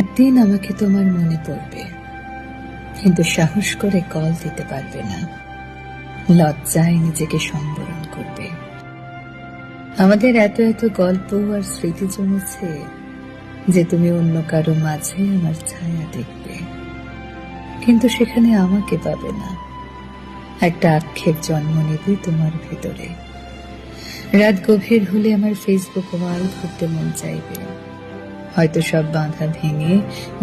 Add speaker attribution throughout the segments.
Speaker 1: একদিন আমাকে তোমার মনে পড়বে, কিন্তু সাহস করে কল দিতে পারবে না, লজ্জায় নিজেকে সম্বরণ করবে। আমাদের এত এত গল্প আর স্মৃতি জমেছে যে তুমি অন্য কারো মাঝে আমার ছায়া দেখবে, কিন্তু সেখানে আমাকে পাবে না। একটা আক্ষেপ জন্ম নেবে তোমার ভেতরে। রাত গভীর হলে আমার ফেসবুক ওয়াল ঘুরতে মন চাইবে। হয়তো সব বাঁধা ভেঙে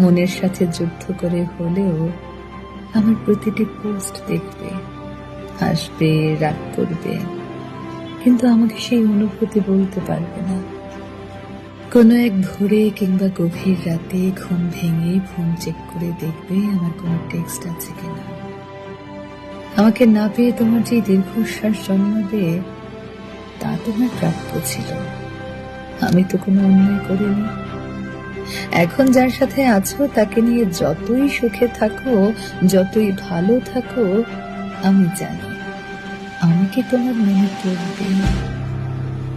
Speaker 1: মনের সাথে যুদ্ধ করে হলেও আমার প্রতিটি পোস্ট দেখবে, হাসবে, রাগ করবে, কিন্তু আমাকে সেই অনুভূতি বলতে পারবে না। কোনো এক ভোরে কিংবা গভীর রাতে ঘুম ভেঙে ফোন চেক করে দেখবে আমার কোনো টেক্সট আছে কিনা। আমাকে না পেয়ে তোমার যে দীর্ঘশ্বাস জন্মাবে তা তোমার প্রাপ্য ছিল। আমি তো কোনো অন্যায় করিনি। এখন যার সাথে আছো তাকে নিয়ে যতই সুখে থাকো, যতই ভালো থাকো, আমি জানি আমাকে তোমার মনে পড়বে,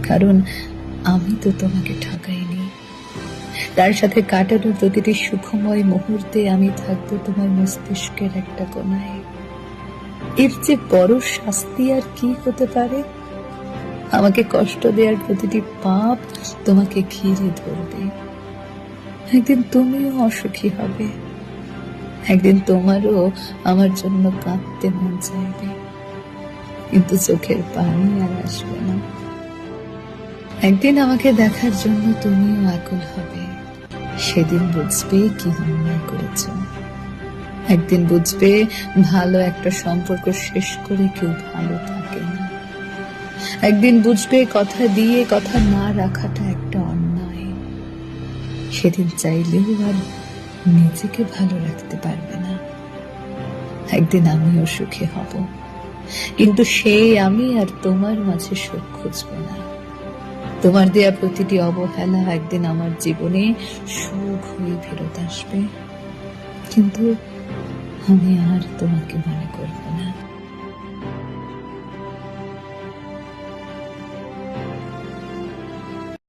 Speaker 1: কারণ আমি তো তোমাকে ঠকাইনি। তার সাথে কাটানো প্রতিটি সুখময় মুহূর্তে আমি থাকবো তোমার মস্তিষ্কের একটা কোনায়। এর যে বড় শাস্তি আর কি হতে পারে? আমাকে কষ্ট দেওয়ার প্রতিটি পাপ তোমাকে ঘিরে ধরবে। একদিন তুমিও অসুখী হবে, একদিন তোমারও আমার জন্য কাঁদতে মন চাইবে, কিন্তু চোখের পানি আর আসবে না। একদিন আমাকে দেখার জন্য তুমিও আকুল হবে। সেদিন বুঝবে কি অন্যায় করেছ। একদিন বুঝবে ভালো একটা সম্পর্ক শেষ করে কেউ ভালো থাকে না। একদিন বুঝবে কথা দিয়ে কথা না রাখাটা একটা অন্যায়। সেদিন চাইলেও আর নিজেকে ভালো রাখতে পারবে না। একদিন আমিও সুখী হব, কিন্তু সেই আমি আর তোমার মাঝে সুখ খুঁজবো না। তোমার দেয়া প্রতিটি অবহেলা একদিন আমার জীবনে সুখ হয়ে ফেরত আসবে, কিন্তু আমি আর তোমাকে মনে করব না।